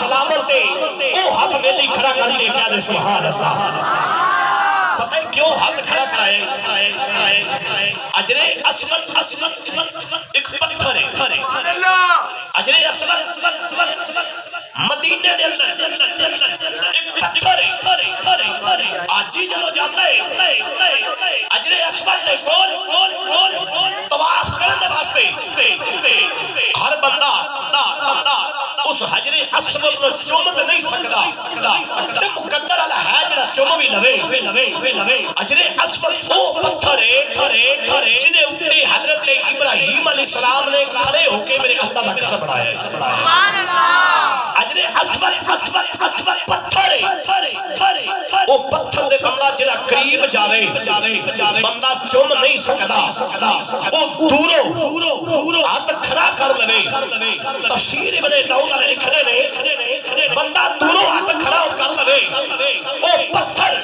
سلامت وہ ہاتھ میلی کھڑا کر کے کیا دے سبحان اللہ پتہ ہے کیوں ہاتھ کھڑا کرائے اجر اسود ایک پتھر ہے اجر اسود مدینے دے اندر ایک پتھر ہے آجی جدو جاتا ہے اجر اسود دے کول طواف کرنے واسطے ہر بندہ اس حجر اسود نو چومت نہیں سکدا تے مقدر والا ہے جڑا چوم بھی لوے اجر اسود وہ پتھر ہے جنے اوتے حضرت ابراہیم علیہ السلام نے کھڑے ہو کے میرے اللہ دا گھر بنایا ہے سبحان اللہ اجر اسود پتھر ہے وہ پتھر دے بندہ جڑا قریب جاوے بندہ چوم نہیں سکدا وہ دوروں ہاتھ کھڑا کر لوے تفسیر ابن داؤد علیہ لکھنے نے بندہ دوروں ہاتھ کھڑا کر لوے وہ پتھر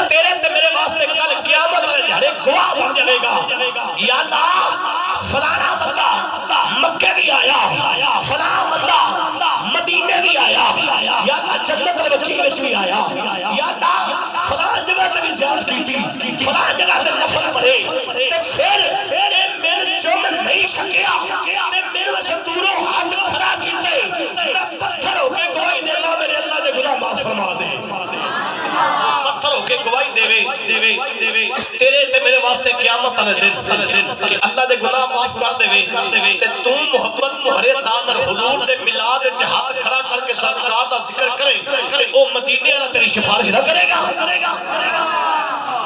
تیرے تے میرے واسطے کل قیامت والے دہاڑے گواہ بن جائے گا یا اللہ فلانا بندہ مکے بھی آیا فلانا بندہ مدینے بھی آیا یا اللہ جنت الوکیل وچ بھی آیا یا اللہ فلاں جگہ تے بھی زیارت کی فلاں جگہ تے نفل پڑھے تے پھر میرے چوم نہیں سکیا تے میرے واسطے دوروں ہاتھ کھڑا کیتے میں پتھر ہو کے گواہی دینا میرے اللہ دے گناہ معاف فرما دے پتھر ہو کے گواہی دے تیرے تے میرے واسطے قیامت والے دن کہ اللہ دے گناہ معاف کر دے تے تو محبت محرے دان حضور دے میلاد وچ ہاتھ کھڑا کر کے سرکار دا ذکر کرے او مدینے والا تیری سفارش نہ کرے گا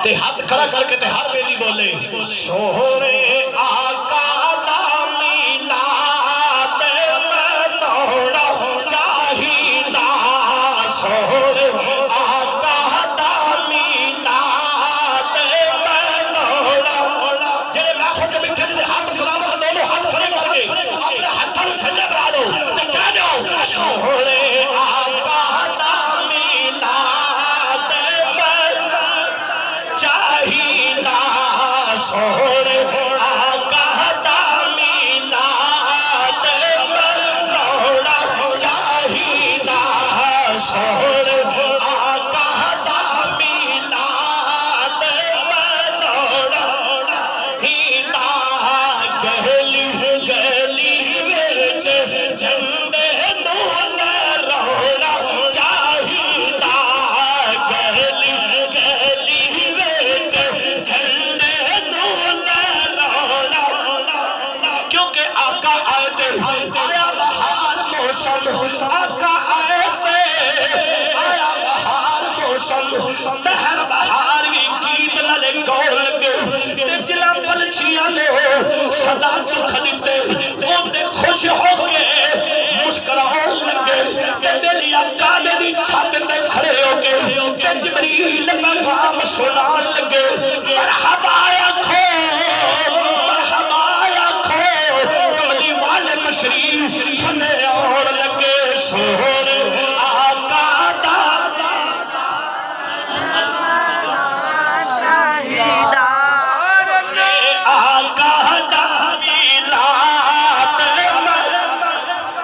تے ہاتھ کھڑا کر کے تے ہر بیلی بولے سونے آقا دا میلاد منانا چاہیدا سونے آقا دا میلاد منانا جنہیں محفل جو بیٹھے جنہیں ہاتھ سلامت دونوں ہاتھ کھڑے کر کے اپنے ہاتھوں میں جھنڈے بنا دو تے کہہ دو سونے آقا دا میلاد منانا چاہیدا سونے آقا دا میلاد منانا چاہیدا سونے آقا دا میلاد منانا ہیدا گلی وچ جھنڈے نو لہرانا چاہیدا گلی وچ جھنڈے نو لہرانا کیونکہ آقا آئے تے آیا بہار موسم آقا آئے تے آیا بہار موسم بہر بہار بھی گیت نالے گوڑ لگے تے جلا پلچیاں نے صدا چکھ دیتے وہ تے خوش ہو کے مسکراؤں لگے تے میری آقا نے دی چھت تے کھڑے ہو کے تے جبریل پیغام سنان لگے مرحبا آکھو کملی والے تشریف لے اور لگے سونے آقا دا چاہیدا آقا دا میلاد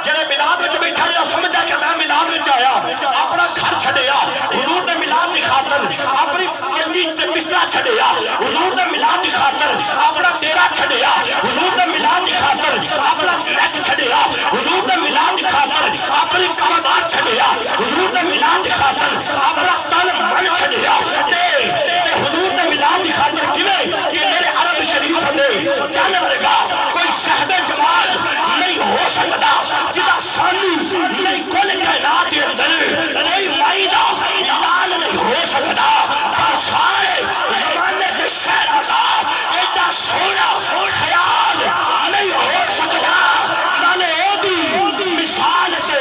جنہیں میلاد وچ بیٹھا جا سمجھا کہ میں میلاد وچ آیا اپنا گھر چھڑیا حضور نے میلاد دی خاطر اپنی پنجی تے بستر چھڑیا حضور نے میلاد دی خاطر اپنا ڈیرا چھڑیا حضور نے میلاد دی خاطر اپنا نیٹ چھڑیا حضور نے میلاد دی خاطر اپنی کاروبار چھڑیا حضور نے میلاد دی خاطر اپنا تن من چھڑیا تے حضور نے میلاد دی خاطر کیویں کہ میرے عرب شریف دے جان ورگا کوئی صاحب جمال نہیں ہو سکتا جدا سانو نہیں کل کائنات دے اندر کوئی مائی دا لال نہیں ہو سکتا پر سارے زمانے کے شہر دا ایڈا سونا خیال نہیں ہو سکتا نالے دی مثال سے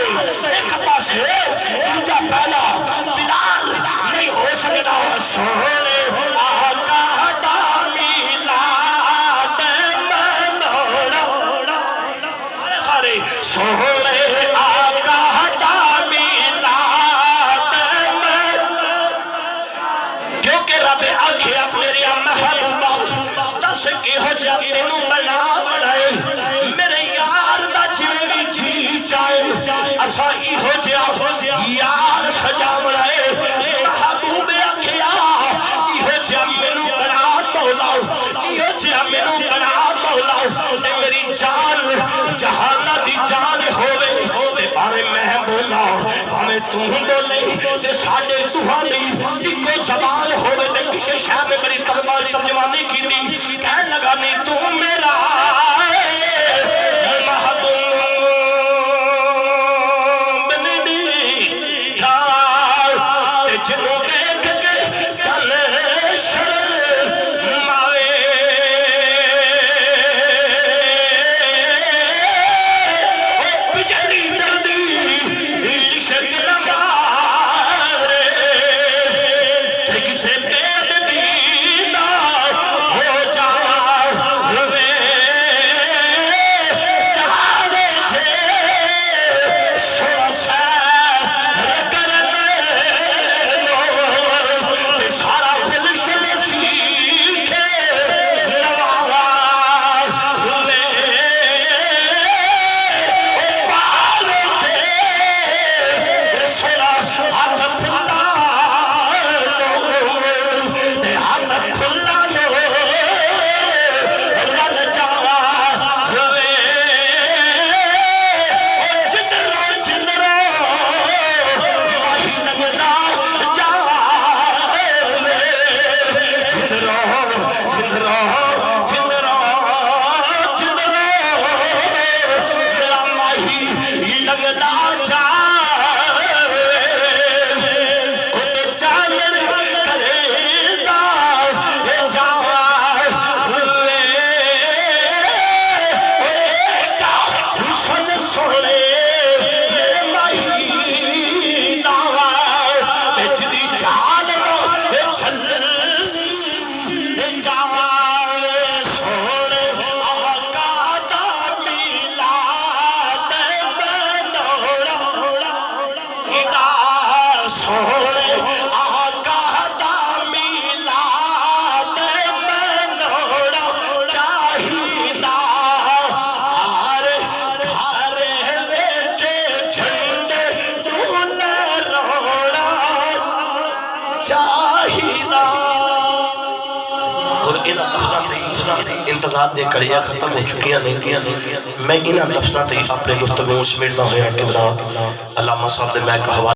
ایک پاسے دوجا پہلا بلال نہیں ہو سکتا سونے آقا دا میلاد منانا سارے سونے اسا ایہو جیا یار سجاونا ہے محبوب آکھیا ایہو جیا مینوں بنا مولا ایہو جیا مینوں بنا مولا میری جان جہانہ دی جان ہوئے تے بھاوے میں بولا بھاوے تو بولے تے ساڈے دوہاں دی اکو زبان ہوئے تے کسے شے میں میری ترجمانی کیتی کہن لگا نہیں تو میرا انتظار دے کڑیاں ختم ہو چکیاں نہیں میں انہاں لفظاں تے اپنے گفتگو سمیٹنا ہویا کہ علامہ صاحب دے میں ایک حوالہ